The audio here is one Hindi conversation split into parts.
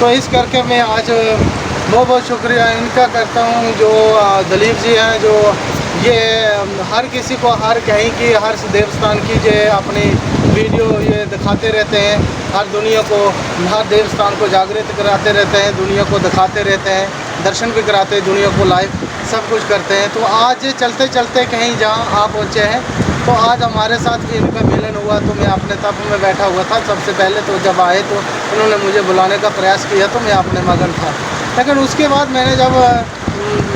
तो इस करके मैं आज बहुत बहुत शुक्रिया इनका करता हूँ, जो दिलीप जी हैं, जो ये हर किसी को हर कहीं की हर देवस्थान की जो अपनी वीडियो ये दिखाते रहते हैं, हर दुनिया को हर देवस्थान को जागृत कराते रहते हैं, दुनिया को दिखाते रहते हैं, दर्शन भी कराते हैं दुनिया को, लाइव सब कुछ करते हैं। तो आज चलते चलते कहीं जहाँ आप पहुँचे हैं, तो आज हमारे साथ भी इनका मिलन हुआ। तो मैं अपने तप में बैठा हुआ था सबसे पहले, तो जब आए तो उन्होंने मुझे बुलाने का प्रयास किया, तो मैं अपने मगन था। लेकिन उसके बाद मैंने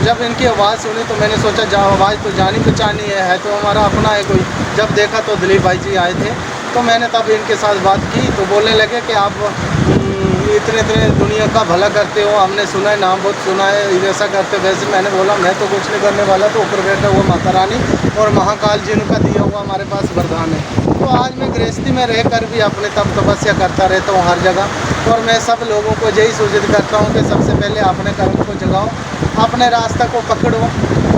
जब इनकी आवाज़ सुनी तो मैंने सोचा आवाज़ तो जानी पहचानी है तो हमारा अपना है कोई। जब देखा तो दिलीप भाई जी आए थे, तो मैंने तब इनके साथ बात की, तो बोलने लगे कि आप इतने दुनिया का भला करते हो, हमने सुना है, नाम बहुत सुना है, ऐसा करते वैसे। मैंने बोला मैं तो कुछ नहीं करने वाला, तो ऊपर बैठा हुआ माता रानी और महाकाल जी का दिया हुआ हमारे पास वरदान है। तो आज मैं गृहस्थी में रहकर भी अपने तप तपस्या करता रहता हूँ हर जगह, और मैं सब लोगों को यही सूचित करता हूँ कि सबसे पहले अपने कर्म को जगाओ, अपने रास्ता को पकड़ो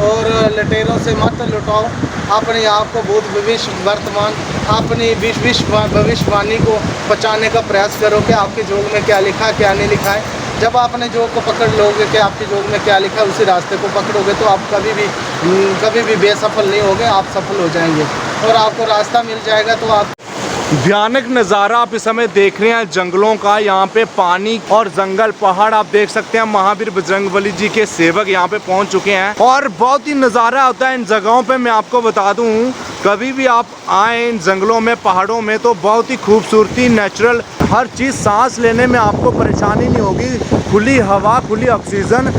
और लटेरों से मत लुटाओ, अपने आप को भूत भविष्य वर्तमान अपनी भविष्यवाणी को बचाने का प्रयास करो कि आपके जोग में क्या लिखा है क्या नहीं लिखा है। जब आपने जोग को पकड़ लोगे कि आपके जोग में क्या लिखा है, उसी रास्ते को पकड़ोगे, तो आप कभी भी बेसफल नहीं होगे, आप सफल हो जाएंगे और आपको रास्ता मिल जाएगा। तो आप भयानक नज़ारा आप इस समय देख रहे हैं जंगलों का। यहाँ पे पानी और जंगल पहाड़ आप देख सकते हैं। महावीर बजरंगबली जी के सेवक यहाँ पे पहुँच चुके हैं और बहुत ही नज़ारा होता है इन जगहों पे। मैं आपको बता दूँ, कभी भी आप आए इन जंगलों में पहाड़ों में तो बहुत ही खूबसूरती, नेचुरल हर चीज़, सांस लेने में आपको परेशानी नहीं होगी। खुली हवा, खुली ऑक्सीजन,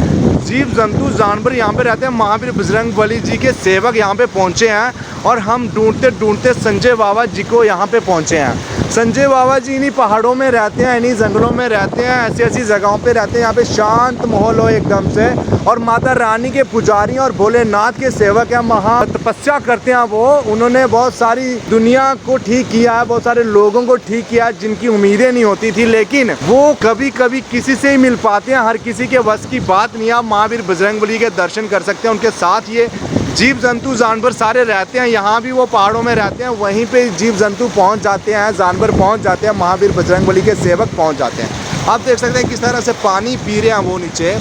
जीव जंतु जानवर यहाँ पे रहते हैं। महावीर बजरंगबली जी के सेवक यहाँ पे पहुँचे हैं और हम ढूंढते ढूंढते संजय बाबा जी को यहाँ पे पहुँचे हैं। संजय बाबा जी इन्हीं पहाड़ों में रहते हैं, इन्हीं जंगलों में रहते हैं, ऐसी ऐसी जगहों पे रहते हैं। यहाँ पे शांत माहौल हो एकदम से, और माता रानी के पुजारी और भोलेनाथ के सेवक हैं, महा तपस्या करते हैं वो। उन्होंने बहुत सारी दुनिया को ठीक किया है, बहुत सारे लोगों को ठीक किया है जिनकी उम्मीदें नहीं होती थी, लेकिन वो कभी कभी किसी से ही मिल पाते हैं। हर किसी के बस की बात नहीं। आप महावीर बजरंगबली के दर्शन कर सकते हैं। उनके साथ ये जीव जंतु जानवर सारे रहते हैं। यहाँ भी वो पहाड़ों में रहते हैं, वहीं पे जीव जंतु पहुँच जाते हैं, जानवर पहुँच जाते हैं, महावीर बजरंगबली के सेवक पहुँच जाते हैं। आप देख सकते हैं किस तरह से पानी पी रहे हैं वो नीचे।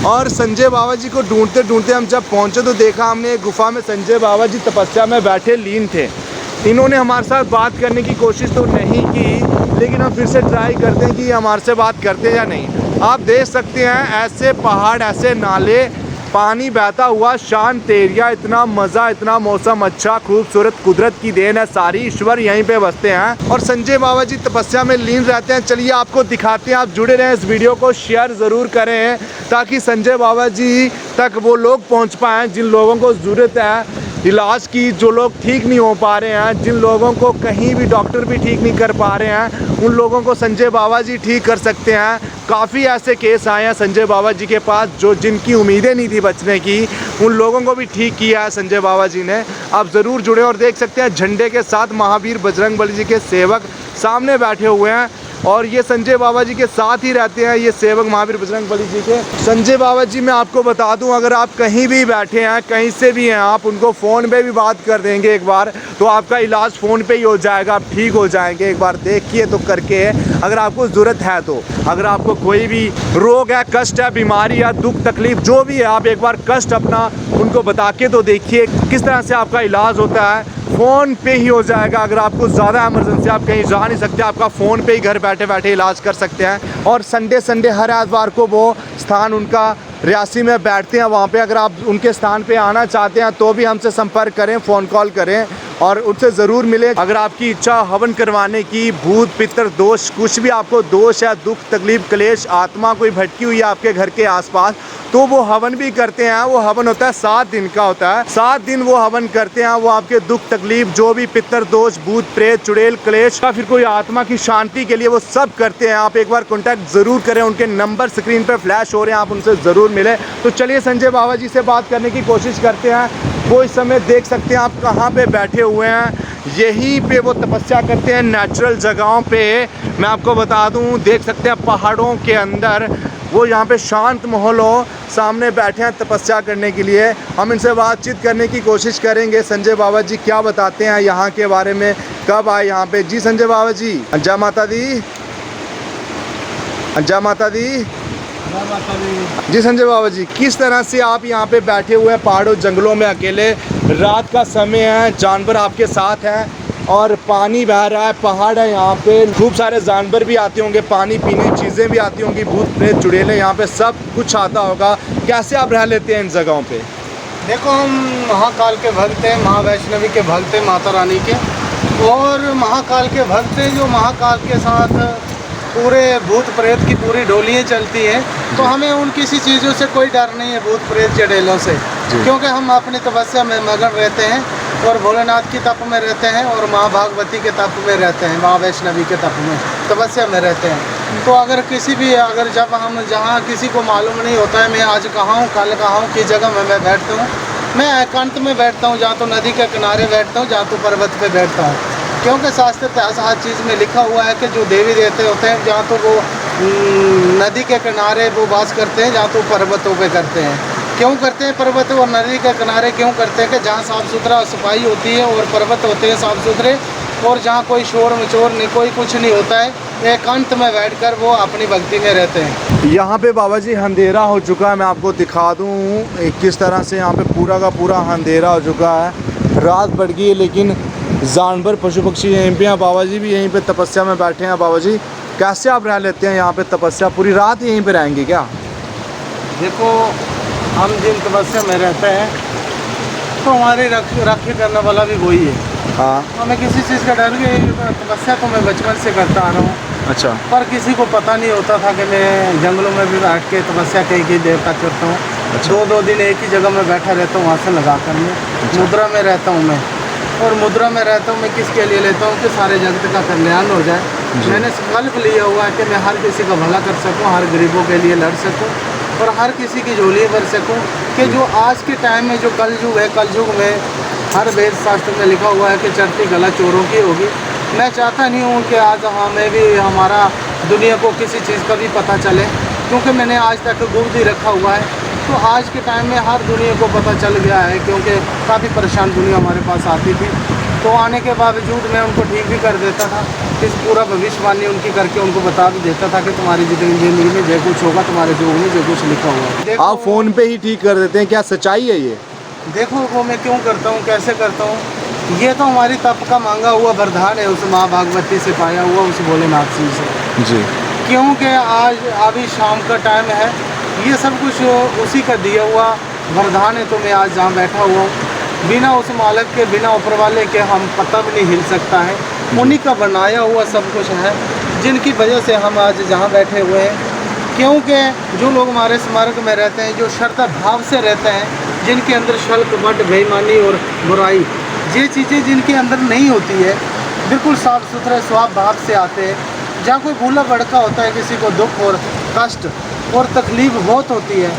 और संजय बाबा जी को ढूंढते ढूंढते हम जब पहुँचे तो देखा हमने एक गुफा में संजय बाबा जी तपस्या में बैठे लीन थे। इन्होंने हमारे साथ बात करने की कोशिश तो नहीं की, लेकिन हम फिर से ट्राई करते हैं कि हमारे से बात करते हैं या नहीं। आप देख सकते हैं ऐसे पहाड़, ऐसे नाले, पानी बहता हुआ, शांत एरिया, इतना मज़ा, इतना मौसम अच्छा, खूबसूरत, कुदरत की देन है सारी। ईश्वर यहीं पे बसते हैं और संजय बाबा जी तपस्या में लीन रहते हैं। चलिए आपको दिखाते हैं, आप जुड़े रहें, इस वीडियो को शेयर ज़रूर करें ताकि संजय बाबा जी तक वो लोग पहुँच पाएँ जिन लोगों को ज़रूरत है इलाज की, जो लोग ठीक नहीं हो पा रहे हैं, जिन लोगों को कहीं भी डॉक्टर भी ठीक नहीं कर पा रहे हैं, उन लोगों को संजय बाबा जी ठीक कर सकते हैं। काफ़ी ऐसे केस आए हैं संजय बाबा जी के पास जो जिनकी उम्मीदें नहीं थी बचने की, उन लोगों को भी ठीक किया है संजय बाबा जी ने। आप ज़रूर जुड़े और देख सकते हैं झंडे के साथ महावीर बजरंगबली जी के सेवक सामने बैठे हुए हैं और ये संजय बाबा जी के साथ ही रहते हैं, ये सेवक महावीर बजरंगबली जी के। संजय बाबा जी मैं आपको बता दूं, अगर आप कहीं भी बैठे हैं, कहीं से भी हैं, आप उनको फ़ोन पे भी बात कर देंगे एक बार, तो आपका इलाज फ़ोन पे ही हो जाएगा, आप ठीक हो जाएंगे। एक बार देखिए तो करके, अगर आपको ज़रूरत है तो। अगर आपको कोई भी रोग है, कष्ट है, बीमारी या दुख तकलीफ जो भी है, आप एक बार कष्ट अपना उनको बता के तो देखिए किस तरह से आपका इलाज होता है। फ़ोन पे ही हो जाएगा। अगर आपको ज़्यादा इमरजेंसी, आप कहीं जा नहीं सकते, आपका फ़ोन पे ही घर बैठे बैठे इलाज कर सकते हैं। और संडे हर एतवार को वो स्थान उनका रियासी में बैठते हैं, वहाँ पे अगर आप उनके स्थान पे आना चाहते हैं तो भी हमसे संपर्क करें, फ़ोन कॉल करें और उनसे ज़रूर मिले। अगर आपकी इच्छा हवन करवाने की, भूत पितर दोष, कुछ भी आपको दोष है, दुख तकलीफ क्लेश, आत्मा कोई भटकी हुई है आपके घर के आसपास, तो वो हवन भी करते हैं। वो हवन होता है 7 दिन का होता है, 7 दिन वो हवन करते हैं। वो आपके दुख तकलीफ जो भी पितर दोष, भूत प्रेत, चुड़ैल क्लेश या फिर कोई आत्मा की शांति के लिए वो सब करते हैं। आप एक बार कॉन्टैक्ट ज़रूर करें, उनके नंबर स्क्रीन पर फ्लैश हो रहे हैं, आप उनसे ज़रूर मिले। तो चलिए संजय बाबा जी से बात करने की कोशिश करते हैं। वो इस समय देख सकते हैं आप कहाँ पे बैठे हुए हैं, यहीं पे वो तपस्या करते हैं नेचुरल जगहों पे। मैं आपको बता दूं, देख सकते हैं पहाड़ों के अंदर वो यहाँ पे शांत माहौल हो, सामने बैठे हैं तपस्या करने के लिए। हम इनसे बातचीत करने की कोशिश करेंगे। संजय बाबा जी क्या बताते हैं यहाँ के बारे में, कब आए यहाँ पे। जी संजय बाबा जी, जय माता दी। जय माता दी। जय माता दी। जी संजय बाबा जी, किस तरह से आप यहाँ पे बैठे हुए हैं पहाड़ों जंगलों में अकेले, रात का समय है, जानवर आपके साथ हैं और पानी बह रहा है, पहाड़ है, यहाँ पे खूब सारे जानवर भी आते होंगे, पानी पीने चीज़ें भी आती होंगी, भूत प्रेत चुड़ैलें, यहाँ पे सब कुछ आता होगा, कैसे आप रह लेते हैं इन जगहों पे? देखो, हम महाकाल के भक्त हैं, महावैष्णवी के भक्त हैं, माता रानी के, और महाकाल के भक्त हैं जो महाकाल के साथ पूरे भूत प्रेत की पूरी डोलियाँ चलती हैं, तो हमें उन किसी चीज़ों से कोई डर नहीं है, भूत प्रेत चुड़ैलों से, क्योंकि हम अपनी तपस्या में मगन रहते हैं और भोलेनाथ की तप में रहते हैं और माँ भागवती के तप में रहते हैं, माँ वैष्णवी के तप में तपस्या में रहते हैं। तो अगर किसी भी जब हम जहाँ किसी को मालूम नहीं होता है मैं आज कहाँ हूँ, कल कहाँ हूँ, किस जगह में मैं बैठता हूँ, मैं एकांत में बैठता हूँ, जहाँ तो नदी के किनारे बैठता हूँ, जहाँ तो पर्वत पे बैठता हूँ, क्योंकि शास्त्र हर चीज़ में लिखा हुआ है कि जो देवी देवते होते हैं जहाँ तो वो नदी के किनारे वो वास करते हैं, जहाँ तो पर्वतों पे करते हैं। क्यों करते हैं पर्वत और नदी के किनारे क्यों करते हैं कि जहाँ साफ़ सुथरा सफाई होती है और पर्वत होते हैं साफ़ सुथरे, और जहाँ कोई शोर मचोर नहीं, कोई कुछ नहीं होता है, एकांत में बैठकर वो अपनी भक्ति में रहते हैं। यहाँ पे बाबा जी अंधेरा हो चुका है, मैं आपको दिखा दूँ किस तरह से यहाँ पे पूरा का पूरा अंधेरा हो चुका है, रात बढ़ गई है, लेकिन जानवर पशु पक्षी यहीं पे हैं, बाबा जी भी यहीं पे तपस्या में बैठे हैं। बाबा जी कैसे आप रह लेते हैं यहाँ पे तपस्या, पूरी रात यहीं पे रहेंगे क्या? देखो, हम जिन तपस्या में रहते हैं तो हमारी राखी करने वाला भी वही है। हाँ। हमें किसी चीज़ का डर नहीं, तपस्या तो मैं बचपन से करता आ रहा हूँ। अच्छा। पर किसी को पता नहीं होता था कि मैं जंगलों में भी बैठ के तपस्या कई देर तक करता हूँ। अच्छा। दो दिन एक ही जगह में बैठा रहता हूँ, आसन लगा कर मैं। अच्छा। मुद्रा में रहता हूँ मैं, और मुद्रा में रहता हूँ मैं किसके लिए लेता हूँ कि सारे जगत का कल्याण हो जाए। मैंने संकल्प लिया हुआ है कि मैं हर किसी का भला कर सकूँ, हर गरीबों के लिए लड़ सकूँ और हर किसी की झोली भर सकूँ, कि जो आज के टाइम में जो कलयुग है, कलयुग में हर वेद शास्त्र में लिखा हुआ है कि चढ़ती गला चोरों की होगी। मैं चाहता नहीं हूँ कि आज हमें भी हमारा दुनिया को किसी चीज़ का भी पता चले, क्योंकि मैंने आज तक गुप्त ही रखा हुआ है। तो आज के टाइम में हर दुनिया को पता चल गया है, क्योंकि काफ़ी परेशान दुनिया हमारे पास आती थी, तो आने के बावजूद मैं उनको ठीक भी कर देता था, इस पूरा भविष्यवाणी उनकी करके उनको बता भी देता था कि तुम्हारी ज़िंदगी में जो कुछ होगा, तुम्हारे जोग में जो कुछ लिखा हुआ है। आप फ़ोन पे ही ठीक कर देते हैं, क्या सच्चाई है ये? देखो, वो मैं क्यों करता हूँ, कैसे करता हूँ, ये तो हमारी तप का मांगा हुआ वरदान है, उस माँ भागवती से पाया हुआ, उस भोलेनाथ जी से। जी। क्योंकि आज अभी शाम का टाइम है, ये सब कुछ उसी का दिया हुआ वरदान है, तो मैं आज जहाँ बैठा हुआ हूँ, बिना उस मालिक के, बिना ऊपर वाले के हम पता भी नहीं हिल सकता है, उन्हीं का बनाया हुआ सब कुछ है, जिनकी वजह से हम आज जहाँ बैठे हुए हैं। क्योंकि जो लोग हमारे स्मारक में रहते हैं, जो श्रद्धा भाव से रहते हैं, जिनके अंदर शल्क बट बेईमानी और बुराई, ये चीज़ें जिनके अंदर नहीं होती है, बिल्कुल साफ़ सुथरे स्वभाव भाव से आते हैं, जहाँ कोई भूला भड़का होता है, किसी को दुख और कष्ट और तकलीफ़ बहुत होती है,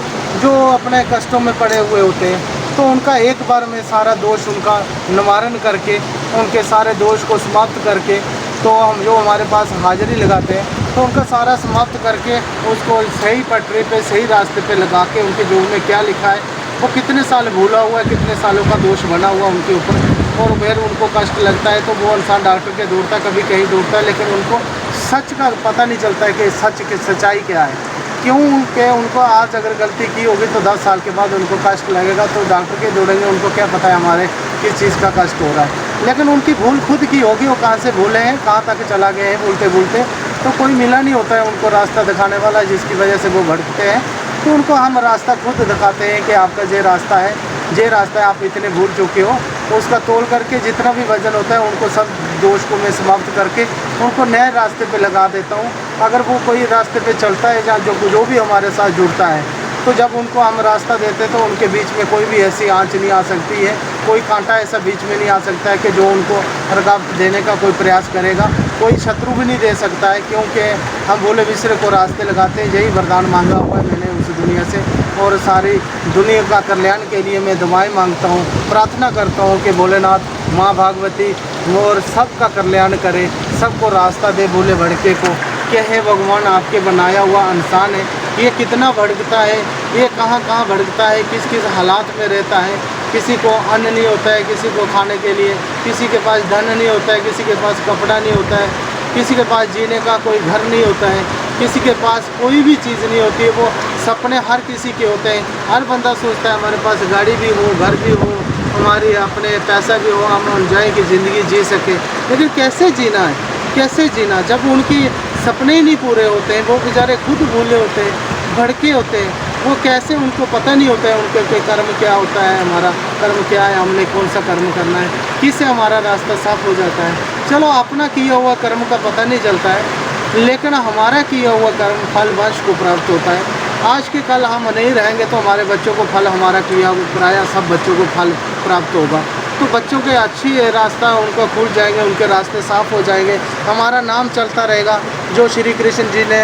जो अपने कष्टों में पड़े हुए होते हैं, तो उनका एक बार में सारा दोष उनका निवारण करके, उनके सारे दोष को समाप्त करके, तो हम जो हमारे पास हाजिरी लगाते हैं, तो उनका सारा समाप्त करके उसको सही पटरी पे, सही रास्ते पे लगा के, उनके जोग में क्या लिखा है, वो कितने साल भूला हुआ है, कितने सालों का दोष बना हुआ उनके ऊपर, और फिर उनको कष्ट लगता है, तो वो इंसान डॉक्टर के दौड़ता, कभी कहीं दौड़ता है, लेकिन उनको सच का पता नहीं चलता है कि सच की सच्चाई क्या है। क्यों कि उनको आज अगर गलती की होगी तो 10 साल के बाद उनको कष्ट लगेगा, तो डॉक्टर के दौड़ेंगे, उनको क्या पता है हमारे किस चीज़ का कष्ट हो रहा है। लेकिन उनकी भूल खुद की होगी, वो कहाँ से भूले हैं, कहाँ तक चला गए हैं भूलते भूलते, तो कोई मिला नहीं होता है उनको रास्ता दिखाने वाला, जिसकी वजह से वो भटकते हैं। तो उनको हम रास्ता खुद दिखाते हैं कि आपका ये रास्ता है, ये रास्ता है, आप इतने भूल चुके हो, उसका तोल करके जितना भी वजन होता है उनको सब दोष को मैं समाप्त करके उनको नए रास्ते पे लगा देता हूँ। अगर वो कोई रास्ते पे चलता है जहाँ जो भी हमारे साथ जुड़ता है, तो जब उनको हम रास्ता देते हैं तो उनके बीच में कोई भी ऐसी आंच नहीं आ सकती है, कोई कांटा ऐसा बीच में नहीं आ सकता है कि जो उनको रुकावट देने का कोई प्रयास करेगा, कोई शत्रु भी नहीं दे सकता है, क्योंकि हम भोले विश्व को रास्ते लगाते हैं। यही वरदान मांगा हुआ है मैंने उस दुनिया से, और सारी दुनिया का कल्याण के लिए मैं दुआएं मांगता हूँ, प्रार्थना करता हूँ कि भोलेनाथ, माँ भागवती और सबका कल्याण करे, सबको रास्ता दे भोले भड़के को, कि हे भगवान आपके बनाया हुआ इंसान है, ये कितना भड़कता है, ये कहाँ कहाँ भड़कता है, किस किस हालात में रहता है, किसी को अन्न नहीं होता है, किसी को खाने के लिए, किसी के पास धन नहीं होता है, किसी के पास कपड़ा नहीं होता है, किसी के पास जीने का कोई घर नहीं होता है, किसी के पास कोई भी चीज़ नहीं होती है। वो सपने हर किसी के होते हैं। हर बंदा सोचता है हमारे पास गाड़ी भी हो, घर भी हो, हमारी अपने पैसा भी हो, हम एंजॉय की ज़िंदगी जी सके। लेकिन कैसे जीना है, कैसे जीना जब उनकी सपने ही नहीं पूरे होते हैं। वो बेचारे खुद भूले होते हैं, भड़के होते हैं। वो कैसे, उनको पता नहीं होता है उनके के कर्म क्या होता है, हमारा कर्म क्या है, हमने कौन सा कर्म करना है, किससे हमारा रास्ता साफ हो जाता है। चलो अपना किया हुआ कर्म का पता नहीं चलता है, लेकिन हमारा किया हुआ कर्म फल वंश को प्राप्त होता है। आज के कल हम नहीं रहेंगे तो हमारे बच्चों को फल, हमारा किया कराया सब बच्चों को फल प्राप्त होगा। तो बच्चों के अच्छी रास्ता उनका खुल जाएंगे, उनके रास्ते साफ हो जाएंगे, हमारा नाम चलता रहेगा। जो श्री कृष्ण जी ने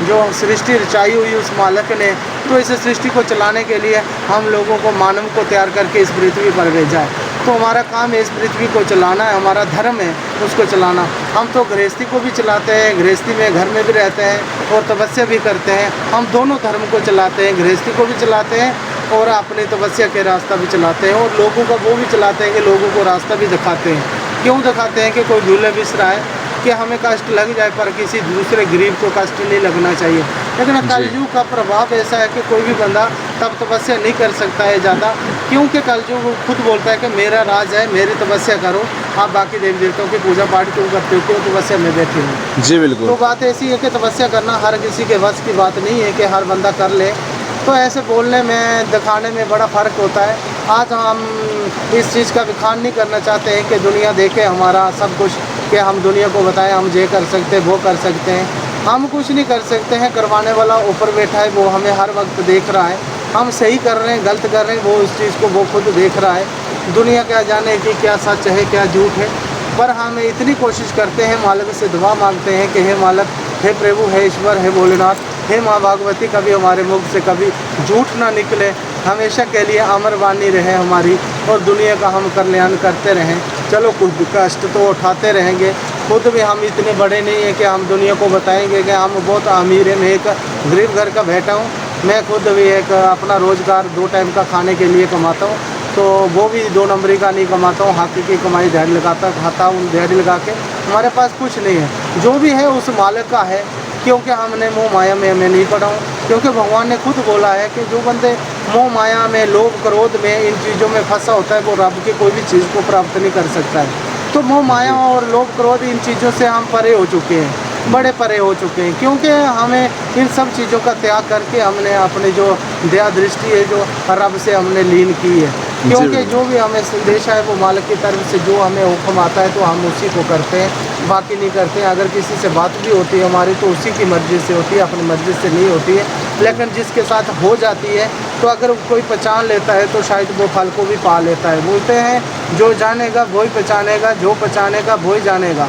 जो सृष्टि रचाई हुई उस मालिक ने तो इस सृष्टि को चलाने के लिए हम लोगों को, मानव को तैयार करके इस पृथ्वी पर भेजा है। तो हमारा काम है इस पृथ्वी को चलाना है, हमारा धर्म है उसको चलाना। हम तो गृहस्थी को भी चलाते हैं, गृहस्थी में घर में भी रहते हैं और तपस्या भी करते हैं। हम दोनों धर्म को चलाते हैं, गृहस्थी को भी चलाते हैं और अपनी तपस्या के रास्ता भी चलाते हैं, और लोगों का वो भी चलाते हैं कि लोगों को रास्ता भी दिखाते हैं। क्यों दिखाते हैं कि कोई भूले बिसरा है कि हमें कष्ट लग जाए पर किसी दूसरे गरीब को कष्ट नहीं लगना चाहिए। लेकिन कलयुग का प्रभाव ऐसा है कि कोई भी बंदा तब तपस्या नहीं कर सकता है ज़्यादा, क्योंकि कलयुग खुद बोलता है कि मेरा राज है, मेरी तपस्या करो, आप बाकी देवी देवताओं की पूजा पाठ क्यों करते हो, क्यों तपस्या में बैठे हो। जी बिल्कुल। तो बात ऐसी है कि तपस्या करना हर किसी के बस की बात नहीं है कि हर बंदा कर ले। तो ऐसे बोलने में, दिखाने में बड़ा फ़र्क होता है। आज हम इस चीज़ का विखान नहीं करना चाहते हैं कि दुनिया देखे हमारा सब कुछ, कि हम दुनिया को बताएं हम ये कर सकते हैं, वो कर सकते हैं। हम कुछ नहीं कर सकते हैं, करवाने वाला ऊपर बैठा है, वो हमें हर वक्त देख रहा है। हम सही कर रहे हैं, गलत कर रहे हैं, वो उस चीज़ को वो खुद देख रहा है। दुनिया क्या जाने कि क्या सच है क्या झूठ है, पर हम इतनी कोशिश करते हैं, मालिक से दुआ मांगते हैं कि हे मालिक, हे प्रभु, हे ईश्वर, हे भोलेनाथ, हे माँ भागवती, कभी हमारे मुख से कभी झूठ ना निकले, हमेशा के लिए अमर वाणी रहे हमारी, और दुनिया का हम कल्याण करते रहें। चलो कुछ कष्ट तो उठाते रहेंगे, खुद भी हम इतने बड़े नहीं हैं कि हम दुनिया को बताएंगे कि हम बहुत अमीर हैं। मैं एक गरीब घर का बेटा हूँ, मैं खुद भी एक अपना रोज़गार 2 टाइम का खाने के लिए कमाता हूँ, तो वो भी 2 नंबरी का नहीं कमाता हूँ, हाथ की कमाई दिहाड़ी लगाता खाता हूँ, दिहाड़ी लगा के। हमारे पास कुछ नहीं है, जो भी है उस मालिक का है, क्योंकि हमने मोह माया में मैं नहीं पड़ा हूँ। क्योंकि भगवान ने खुद बोला है कि जो बंदे मोह माया में, लोभ क्रोध में, इन चीज़ों में फंसा होता है वो रब की कोई भी चीज़ को प्राप्त नहीं कर सकता है। तो मोह माया और लोभ क्रोध इन चीज़ों से हम परे हो चुके हैं, बड़े परे हो चुके हैं, क्योंकि हमें इन सब चीज़ों का त्याग करके हमने अपने जो दया दृष्टि है जो रब से हमने लीन की है। क्योंकि जो भी हमें संदेश है वो मालिक की तरफ से जो हमें हुक्म आता है तो हम उसी को करते हैं, बाकी नहीं करते हैं। अगर किसी से बात भी होती है हमारी तो उसी की मर्ज़ी से होती है, अपनी मर्ज़ी से नहीं होती है। लेकिन जिसके साथ हो जाती है तो अगर कोई पहचान लेता है तो शायद वो फल को भी पा लेता है। बोलते हैं जो जानेगा वही पहचानेगा, जो पहचानेगा वही जानेगा।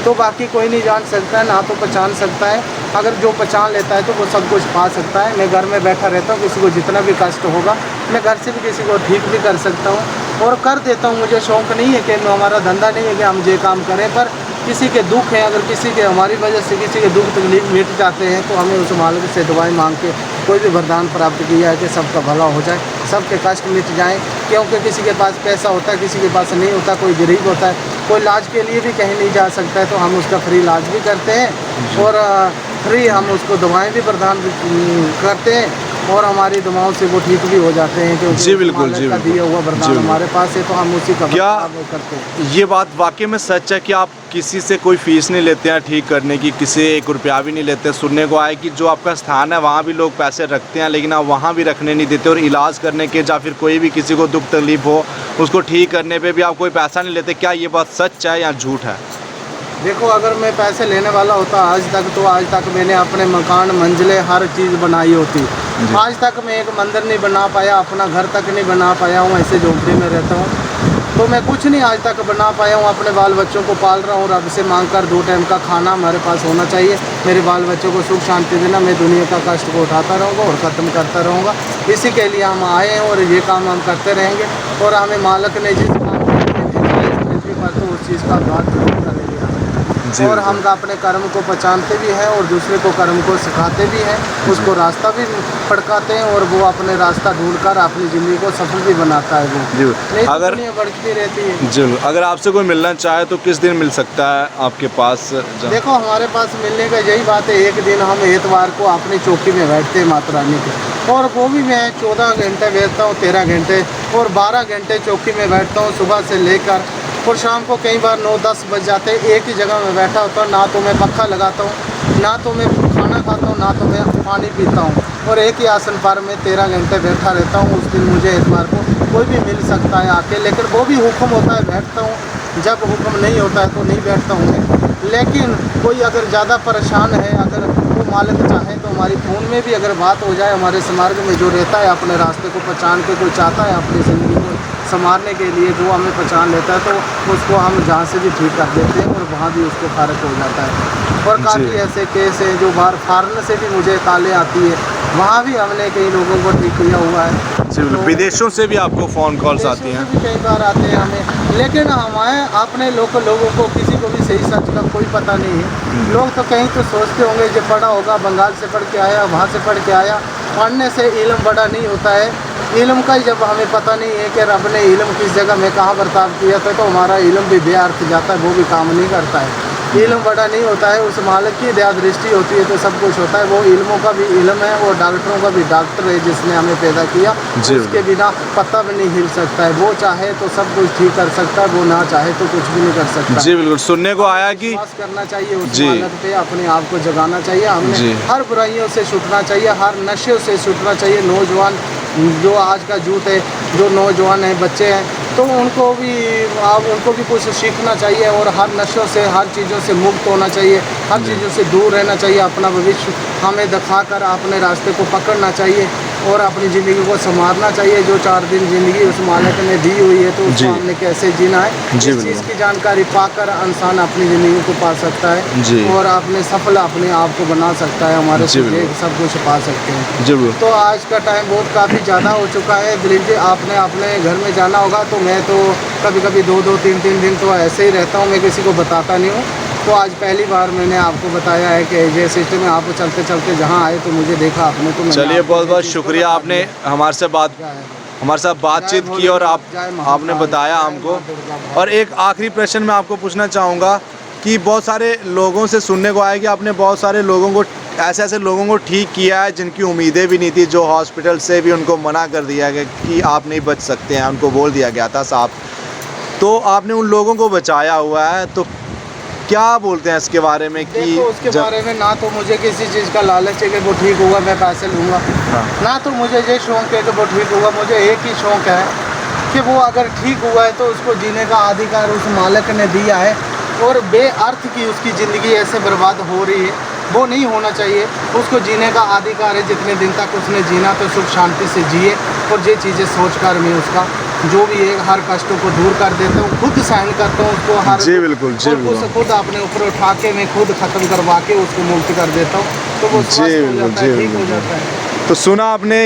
तो बाकी कोई नहीं जान सकता है, ना तो पहचान सकता है। अगर जो पहचान लेता है तो वो सब कुछ पा सकता है। मैं घर में बैठा रहता हूँ, किसी को जितना भी कष्ट होगा मैं घर से भी किसी को ठीक भी कर सकता हूँ और कर देता हूँ। मुझे शौक़ नहीं है कि हमारा धंधा नहीं है कि हम ये काम करें, पर किसी के दुख है, अगर किसी के हमारी वजह से किसी के दुख तकलीफ मिट जाते हैं तो हमें उस मालिक से दुआएं मांग के कोई भी वरदान प्राप्त किया है कि सबका भला हो जाए, सबके कष्ट मिट जाएं। क्योंकि किसी के पास पैसा होता है, किसी के पास नहीं होता, कोई गरीब होता है, कोई इलाज के लिए भी कहीं नहीं जा सकता है तो हम उसका फ्री इलाज भी करते हैं और फ्री हम उसको दवाएं भी प्रदान करते हैं और हमारी दवाओं से वो ठीक भी हो जाते हैं। क्योंकि जी बिल्कुल, जी बिल्कुल, दिया हुआ वरदान हमारे पास है तो हम उसी का क्या करते हैं। ये बात वाकई में सच है कि आप किसी से कोई फीस नहीं लेते हैं ठीक करने की, किसी 1 रुपया भी नहीं लेते? सुनने को आया कि जो आपका स्थान है वहाँ भी लोग पैसे रखते हैं लेकिन आप वहाँ भी रखने नहीं देते, और इलाज करने के या फिर कोई भी किसी को दुख तकलीफ हो उसको ठीक करने पे भी आप कोई पैसा नहीं लेते। क्या ये बात सच है या झूठ है? देखो, अगर मैं पैसे लेने वाला होता आज तक मैंने अपने मकान मंजिलें हर चीज़ बनाई होती। आज तक मैं एक मंदिर नहीं बना पाया, अपना घर तक नहीं बना पाया हूँ, ऐसे झोंपड़ी में रहता हूँ तो मैं कुछ नहीं आज तक बना पाया हूँ। अपने बाल बच्चों को पाल रहा हूँ, रब से मांग कर 2 टाइम का खाना हमारे पास होना चाहिए, मेरे बाल बच्चों को सुख शांति देना। मैं दुनिया का कष्ट को उठाता रहूँगा और ख़त्म करता रहूँगा। इसी के लिए हम आए हैं और ये काम हम करते रहेंगे और हमें मालिक ने जिस काम पृथ्वी पर तो उस चीज़ का भाग जरूर करेंगे। जी, और बिल्कुल। हम अपने कर्म को पहचानते भी हैं और दूसरे को कर्म को सिखाते भी हैं, उसको रास्ता भी भटकाते हैं और वो अपने रास्ता ढूंढकर अपनी ज़िंदगी को सफल भी बनाता है वो। जी, नहीं तो अगर दुनिया भटकती रहती है। जी, अगर आपसे कोई मिलना चाहे तो किस दिन मिल सकता है आपके पास? देखो हमारे पास मिलने का यही बात है, एक दिन हम एतवार को अपनी चौकी में बैठते हैं माता रानी के, और वो भी मैं 14 घंटे बैठता हूँ, 13 घंटे और 12 घंटे चौकी में बैठता हूँ सुबह से लेकर, और शाम को कई बार 9-10 बज जाते हैं। एक ही जगह में बैठा होता हूँ, ना तो मैं पक्खा लगाता हूँ, ना तो मैं खाना खाता हूँ, ना तो मैं पानी पीता हूँ, और एक ही आसन पर मैं 13 घंटे बैठा रहता हूँ। उस दिन मुझे एतवार को कोई भी मिल सकता है आके, लेकिन वो भी हुक्म होता है बैठता हूँ, जब हुक्म नहीं होता है तो नहीं बैठता हूँ मैं। लेकिन कोई अगर ज़्यादा परेशान है, अगर वो मालिक चाहे तो हमारी फ़ोन में भी अगर बात हो जाए, हमारे समाज में जो रहता है अपने रास्ते को पहचान के, कोई चाहता है अपनी ज़िंदगी को संवारने के लिए, जो हमें पहचान लेता है तो उसको हम जहाँ से भी ठीक कर देते हैं और वहाँ भी उसको फ़ारक हो जाता है। और काफ़ी ऐसे केस हैं जो बाहर फॉरेन से भी मुझे कॉलें आती है, वहाँ भी हमने कई लोगों को ठीक किया हुआ है। जी, तो विदेशों से भी आपको फ़ोन कॉल्स विदेशों आती से हैं? भी कई बार आते हैं हमें, लेकिन हमारे अपने लोगों को किसी को भी सही सच का कोई पता नहीं है। लोग तो कहीं तो सोचते होंगे जो पढ़ा होगा, बंगाल से पढ़ के आया, वहाँ से पढ़ के आया। पढ़ने से इल्म बड़ा नहीं होता है, इल्म का ही जब हमें पता नहीं है कि रब ने इल्म किस जगह में कहाँ बर्ताव किया था, तो हमारा इल्म भी बेअर्थ जाता है, वो भी काम नहीं करता है। इल्म बड़ा नहीं होता है, उस मालिक की दया दृष्टि होती है तो सब कुछ होता है। वो इल्मों का भी इल्म है, और डॉक्टरों का भी डॉक्टर है जिसने हमें पैदा किया, उसके बिना पत्ता भी नहीं हिल सकता है। वो चाहे तो सब कुछ ठीक कर सकता है, वो ना चाहे तो कुछ भी नहीं कर सकता। जी बिल्कुल, सुनने को आया कि विश्वास करना चाहिए उस जी। मालिक पे, अपने आप को जगाना चाहिए। जी। हमने हर बुराइयों से छूटना चाहिए, हर नशे से छूटना चाहिए। नौजवान जो आज का यूथ है, जो नौजवान हैं, बच्चे हैं, तो उनको भी कुछ सीखना चाहिए, और हर नशों से, हर चीज़ों से मुक्त होना चाहिए, हर चीज़ों से दूर रहना चाहिए। अपना भविष्य हमें दिखाकर अपने रास्ते को पकड़ना चाहिए और अपनी ज़िंदगी को संवारना चाहिए। जो 4 दिन ज़िंदगी उस मालिक ने दी हुई है, तो जी। उसको हमने कैसे जीना है, जी, इस बिल्कुल। चीज़ की जानकारी पाकर इंसान अपनी ज़िंदगी को पा सकता है, जी। और अपने सफल अपने आप को बना सकता है। हमारे जी, से बिल्कुल। सब कुछ पा सकते हैं। जी बिल्कुल। तो आज का टाइम बहुत काफ़ी ज़्यादा हो चुका है। दिलीप जी, आपने अपने घर में जाना होगा, तो मैं तो कभी-कभी 2-2, 3-3 दिन तो ऐसे ही रहता हूँ, मैं किसी को बताता नहीं हूँ। तो आज पहली बार मैंने आपको बताया है कि ये सिस्टम है। आप चलते-चलते जहाँ आए तो मुझे देखा आपने, तो मैंने चलिए, आपको बहुत बहुत ये चीज़ को शुक्रिया, बता आपने दिया। हमारे साथ बातचीत जय की और भोलेनाथ, जय आपने महाकाल, बताया जय हमको। माँ दुर्गा। और एक आखिरी प्रश्न मैं आपको पूछना चाहूँगा कि बहुत सारे लोगों से सुनने को आया कि आपने बहुत सारे लोगों को, ऐसे लोगों को ठीक किया है जिनकी उम्मीदें भी नहीं थी, जो हॉस्पिटल से भी उनको मना कर दिया गया कि आप नहीं बच सकते हैं, उनको बोल दिया गया था साहब, तो आपने उन लोगों को बचाया हुआ है। तो क्या बोलते हैं इसके बारे में कि देखो, उसके बारे में ना तो मुझे किसी चीज़ का लालच है कि वो ठीक होगा मैं पैसे लूँगा, हाँ। ना तो मुझे ये शौक़ है कि वो ठीक होगा। मुझे एक ही शौक़ है कि वो अगर ठीक हुआ है तो उसको जीने का अधिकार उस मालिक ने दिया है, और बेअर्थ की उसकी ज़िंदगी ऐसे बर्बाद हो रही है, वो नहीं होना चाहिए। उसको जीने का अधिकार है, जितने दिन तक उसने जीना तो सुख शांति से जिए। और ये चीज़ें सोचकर मैं उसका जो भी है हर कष्टों को दूर कर देता हूँ, खुद सहन करता हूँ उसको, हर जी बिल्कुल, जी बिल्कुल। खुद अपने ऊपर उठा के मैं खुद ख़त्म करवा के उसको मुक्त कर देता हूँ, तो वो जी स्वस्थ हो बिल्कुल, जाता जी है, ठीक हो बिल्कुल। जाता है। तो सुना आपने